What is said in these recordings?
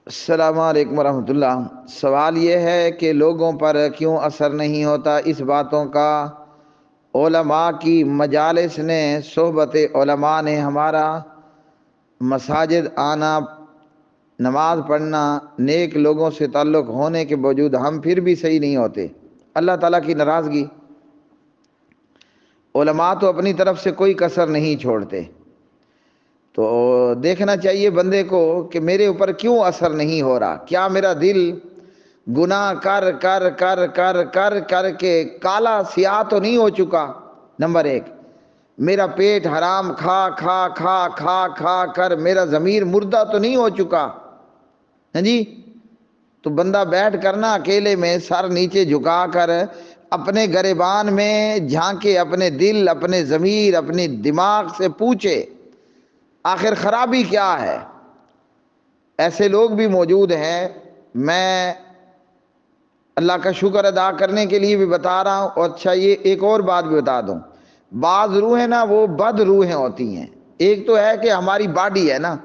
السلام علیکم ورحمۃ اللہ۔ سوال یہ ہے کہ لوگوں پر کیوں اثر نہیں ہوتا اس باتوں کا؟ علماء کی مجالس نے، صحبت علماء نے، ہمارا مساجد آنا، نماز پڑھنا، نیک لوگوں سے تعلق ہونے کے باوجود ہم پھر بھی صحیح نہیں ہوتے۔ اللہ تعالیٰ کی ناراضگی۔ علماء تو اپنی طرف سے کوئی کسر نہیں چھوڑتے، تو دیکھنا چاہیے بندے کو کہ میرے اوپر کیوں اثر نہیں ہو رہا۔ کیا میرا دل گناہ کر کر کر کر کر کر کے کالا سیاہ تو نہیں ہو چکا؟ نمبر ایک، میرا پیٹ حرام کھا کھا کھا کھا کھا کر میرا ضمیر مردہ تو نہیں ہو چکا؟ ہاں جی، تو بندہ بیٹھ کر نا اکیلے میں سر نیچے جھکا کر اپنے گریبان میں جھانکے، اپنے دل، اپنے ضمیر، اپنی دماغ سے پوچھے آخر خرابی کیا ہے۔ ایسے لوگ بھی موجود ہیں، میں اللہ کا شکر ادا کرنے کے لیے بھی بتا رہا ہوں۔ اور اچھا، یہ ایک اور بات بھی بتا دوں، بعض روحیں نا وہ بد روحیں ہوتی ہیں۔ ایک تو ہے کہ ہماری باڈی ہے نا،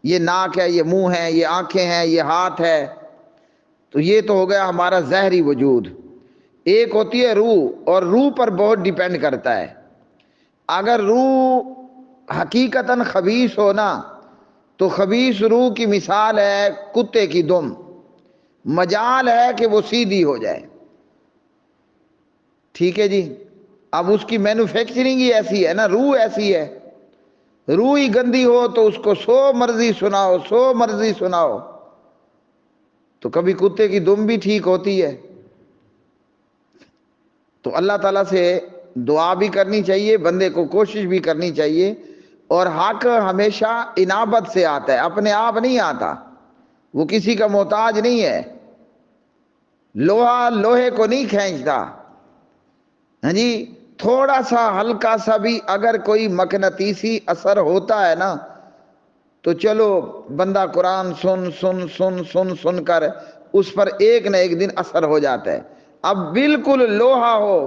یہ ناک ہے، یہ منہ ہے، یہ آنکھیں ہیں، یہ ہاتھ ہے، تو یہ تو ہو گیا ہمارا ظاہری وجود۔ ایک ہوتی ہے روح، اور روح پر بہت ڈیپینڈ کرتا ہے۔ اگر روح حقیقتاً خبیث ہو نا، تو خبیث روح کی مثال ہے کتے کی دم، مجال ہے کہ وہ سیدھی ہو جائے۔ ٹھیک ہے جی، اب اس کی مینوفیکچرنگ ہی ایسی ہے نا، روح ایسی ہے۔ روح ہی گندی ہو تو اس کو سو مرضی سناؤ، سو مرضی سناؤ، تو کبھی کتے کی دم بھی ٹھیک ہوتی ہے۔ تو اللہ تعالیٰ سے دعا بھی کرنی چاہیے، بندے کو کوشش بھی کرنی چاہیے، اور حق ہمیشہ انابت سے آتا ہے، اپنے آپ نہیں آتا، وہ کسی کا محتاج نہیں ہے۔ لوہا لوہے کو نہیں کھینچتا۔ ہاں جی، تھوڑا سا ہلکا سا بھی اگر کوئی مقناطیسی اثر ہوتا ہے نا، تو چلو بندہ قرآن سن سن سن سن سن کر اس پر ایک نہ ایک دن اثر ہو جاتا ہے۔ اب بالکل لوہا ہو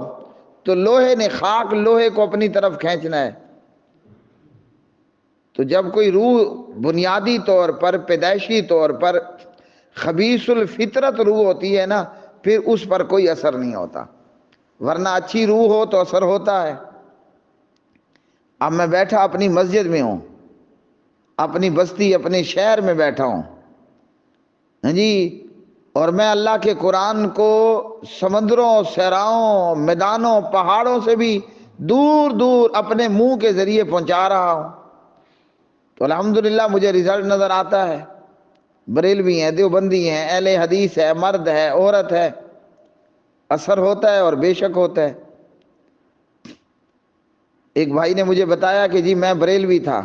تو لوہے نے خاک لوہے کو اپنی طرف کھینچنا ہے۔ تو جب کوئی روح بنیادی طور پر، پیدائشی طور پر خبیث الفطرت روح ہوتی ہے نا، پھر اس پر کوئی اثر نہیں ہوتا، ورنہ اچھی روح ہو تو اثر ہوتا ہے۔ اب میں بیٹھا اپنی مسجد میں ہوں، اپنی بستی، اپنے شہر میں بیٹھا ہوں، ہاں جی، اور میں اللہ کے قرآن کو سمندروں، صحراؤں، میدانوں، پہاڑوں سے بھی دور دور اپنے منہ کے ذریعے پہنچا رہا ہوں، تو الحمدللہ مجھے رزلٹ نظر آتا ہے۔ بریلوی ہیں، دیوبندی ہیں، اہل حدیث ہے، مرد ہے، عورت ہے، اثر ہوتا ہے اور بے شک ہوتا ہے۔ ایک بھائی نے مجھے بتایا کہ جی میں بریلوی تھا،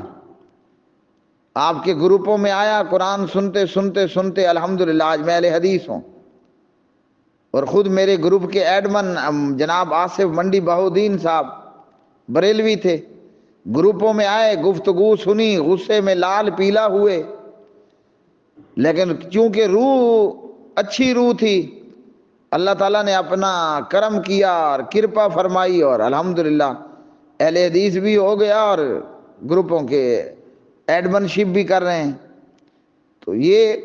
آپ کے گروپوں میں آیا، قرآن سنتے سنتے سنتے الحمدللہ آج میں اہل حدیث ہوں، اور خود میرے گروپ کے ایڈمن جناب آصف منڈی بہودین صاحب بریلوی تھے۔ گروپوں میں آئے، گفتگو سنی، غصے میں لال پیلا ہوئے، لیکن چونکہ روح اچھی روح تھی، اللہ تعالیٰ نے اپنا کرم کیا اور کرپا فرمائی، اور الحمدللہ اہل حدیث بھی ہو گیا اور گروپوں کے ایڈمن شپ بھی کر رہے ہیں۔ تو یہ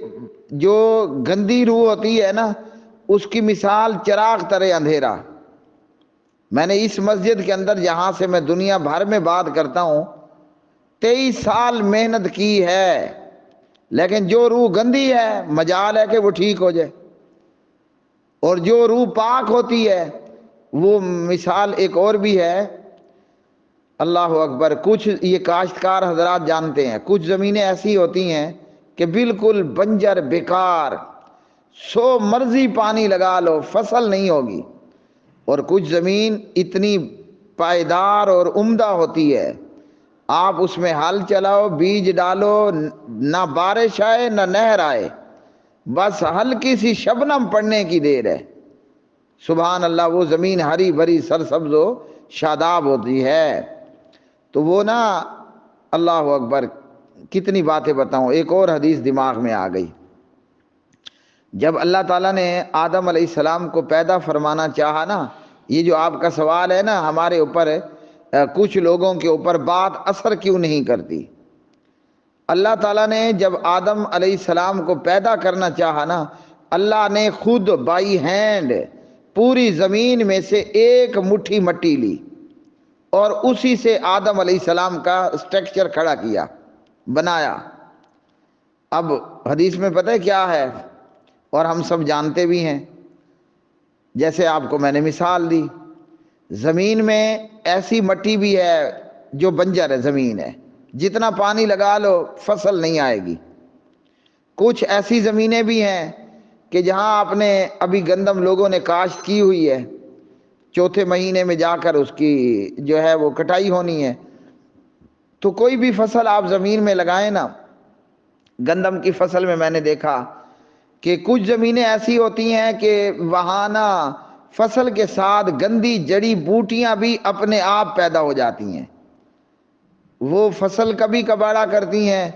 جو گندی روح ہوتی ہے نا، اس کی مثال چراغ ترے اندھیرا۔ میں نے اس مسجد کے اندر جہاں سے میں دنیا بھر میں بات کرتا ہوں 23 سال محنت کی ہے، لیکن جو روح گندی ہے مجال ہے کہ وہ ٹھیک ہو جائے، اور جو روح پاک ہوتی ہے وہ مثال ایک اور بھی ہے۔ اللہ اکبر، کچھ یہ کاشتکار حضرات جانتے ہیں، کچھ زمینیں ایسی ہوتی ہیں کہ بالکل بنجر بیکار، سو مرضی پانی لگا لو فصل نہیں ہوگی، اور کچھ زمین اتنی پائیدار اور عمدہ ہوتی ہے، آپ اس میں ہل چلاؤ، بیج ڈالو، نہ بارش آئے نہ نہر آئے، بس ہلکی سی شبنم پڑنے کی دیر ہے، سبحان اللہ، وہ زمین ہری بھری سرسبز و شاداب ہوتی ہے۔ تو وہ نا، اللہ اکبر، کتنی باتیں بتاؤں، ایک اور حدیث دماغ میں آ گئی۔ جب اللہ تعالیٰ نے آدم علیہ السلام کو پیدا فرمانا چاہا نا، یہ جو آپ کا سوال ہے نا، ہمارے اوپر کچھ لوگوں کے اوپر بات اثر کیوں نہیں کرتی؟ اللہ تعالیٰ نے جب آدم علیہ السلام کو پیدا کرنا چاہا نا، اللہ نے خود بائی ہینڈ پوری زمین میں سے ایک مٹھی مٹی لی اور اسی سے آدم علیہ السلام کا اسٹرکچر کھڑا کیا، بنایا۔ اب حدیث میں پتہ ہے کیا ہے، اور ہم سب جانتے بھی ہیں، جیسے آپ کو میں نے مثال دی، زمین میں ایسی مٹی بھی ہے جو بنجر ہے، زمین ہے، جتنا پانی لگا لو فصل نہیں آئے گی۔ کچھ ایسی زمینیں بھی ہیں کہ جہاں آپ نے ابھی گندم لوگوں نے کاشت کی ہوئی ہے، چوتھے مہینے میں جا کر اس کی جو ہے وہ کٹائی ہونی ہے، تو کوئی بھی فصل آپ زمین میں لگائیں نا، گندم کی فصل میں میں نے دیکھا کہ کچھ زمینیں ایسی ہوتی ہیں کہ وہاں نا فصل کے ساتھ گندی جڑی بوٹیاں بھی اپنے آپ پیدا ہو جاتی ہیں، وہ فصل کبھی کباڑا کرتی ہیں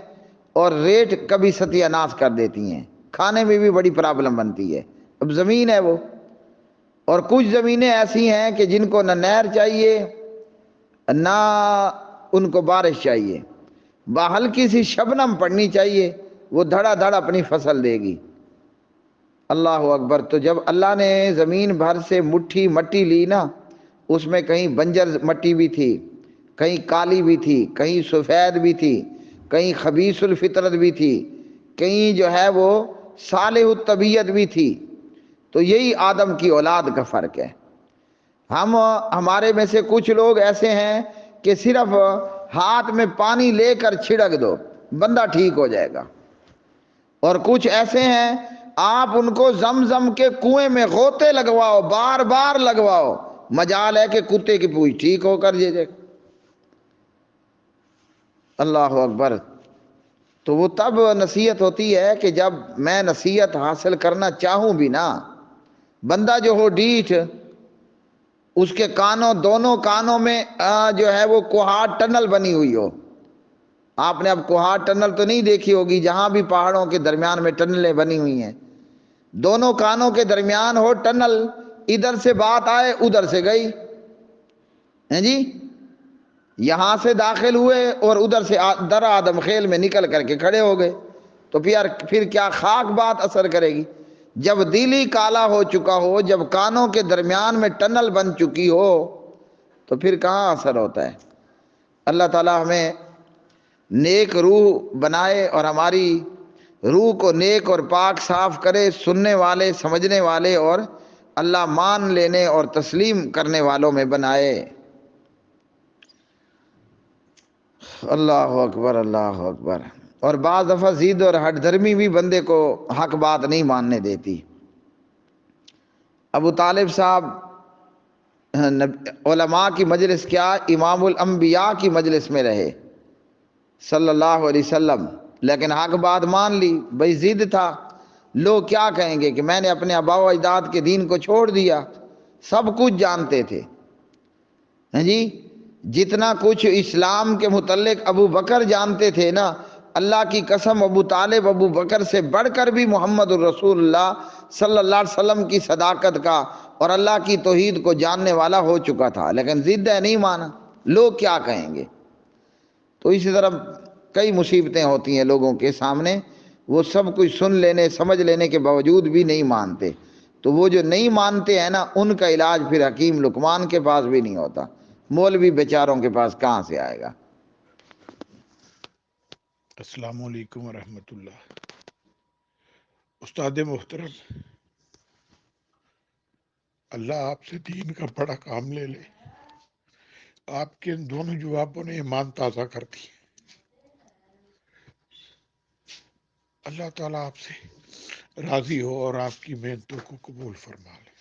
اور ریٹ کبھی ستیہ ناش کر دیتی ہیں، کھانے میں بھی بڑی پرابلم بنتی ہے۔ اب زمین ہے وہ۔ اور کچھ زمینیں ایسی ہیں کہ جن کو نہ نہر چاہیے نہ ان کو بارش چاہیے، ہلکی سی شبنم پڑنی چاہیے، وہ دھڑا دھڑ اپنی فصل دے گی۔ اللہ اکبر۔ تو جب اللہ نے زمین بھر سے مٹھی مٹی لی نا، اس میں کہیں بنجر مٹی بھی تھی، کہیں کالی بھی تھی، کہیں سفید بھی تھی، کہیں خبیث الفطرت بھی تھی، کہیں جو ہے وہ صالح الطبیعت بھی تھی۔ تو یہی آدم کی اولاد کا فرق ہے۔ ہمارے میں سے کچھ لوگ ایسے ہیں کہ صرف ہاتھ میں پانی لے کر چھڑک دو بندہ ٹھیک ہو جائے گا، اور کچھ ایسے ہیں آپ ان کو زمزم کے کنویں میں غوطے لگواؤ، بار بار لگواؤ، مجال ہے کہ کتے کی پوچھ ٹھیک ہو کر جائے۔ اللہ اکبر۔ تو وہ تب نصیحت ہوتی ہے کہ جب میں نصیحت حاصل کرنا چاہوں بھی نا، بندہ جو ہو ڈیٹھ، اس کے کانوں دونوں کانوں میں جو ہے وہ کوہاٹ ٹنل بنی ہوئی ہو۔ آپ نے اب کوہاٹ ٹنل تو نہیں دیکھی ہوگی، جہاں بھی پہاڑوں کے درمیان میں ٹنلیں بنی ہوئی ہیں، دونوں کانوں کے درمیان ہو ٹنل، ادھر سے بات آئے ادھر سے گئی ہیں جی، یہاں سے داخل ہوئے اور ادھر سے در آدم خیل میں نکل کر کے کھڑے ہو گئے، تو پھر کیا خاک بات اثر کرے گی؟ جب دل ہی کالا ہو چکا ہو، جب کانوں کے درمیان میں ٹنل بن چکی ہو، تو پھر کہاں اثر ہوتا ہے؟ اللہ تعالی ہمیں نیک روح بنائے اور ہماری روح کو نیک اور پاک صاف کرے، سننے والے، سمجھنے والے اور اللہ مان لینے اور تسلیم کرنے والوں میں بنائے۔ اللہ اکبر، اللہ اکبر۔ اور بعض دفعہ ضد اور ہٹ دھرمی بھی بندے کو حق بات نہیں ماننے دیتی۔ ابو طالب صاحب علماء کی مجلس کیا، امام الانبیاء کی مجلس میں رہے صلی اللہ علیہ وسلم، لیکن حق بات مان لی، بھئی ضد تھا، لوگ کیا کہیں گے کہ میں نے اپنے آباء و اجداد کے دین کو چھوڑ دیا۔ سب کچھ جانتے تھے ہیں جی، جتنا کچھ اسلام کے متعلق ابو بکر جانتے تھے نا، اللہ کی قسم ابو طالب ابو بکر سے بڑھ کر بھی محمد الرسول اللہ صلی اللہ علیہ وسلم کی صداقت کا اور اللہ کی توحید کو جاننے والا ہو چکا تھا، لیکن ضد ہے، نہیں مانا، لوگ کیا کہیں گے۔ تو اسی طرح کئی مصیبتیں ہوتی ہیں لوگوں کے سامنے، وہ سب کچھ سن لینے سمجھ لینے کے باوجود بھی نہیں مانتے، تو وہ جو نہیں مانتے ہیں نا، ان کا علاج پھر حکیم لقمان کے پاس بھی نہیں ہوتا، مولوی بیچاروں کے پاس کہاں سے آئے گا؟ السلام علیکم ورحمۃ اللہ۔ استاد محترم، اللہ آپ سے دین کا بڑا کام لے لے۔ آپ کے ان دونوں جوابوں نے ایمان تازہ کر دی۔ اللہ تعالیٰ آپ سے راضی ہو اور آپ کی محنتوں کو قبول فرما لے۔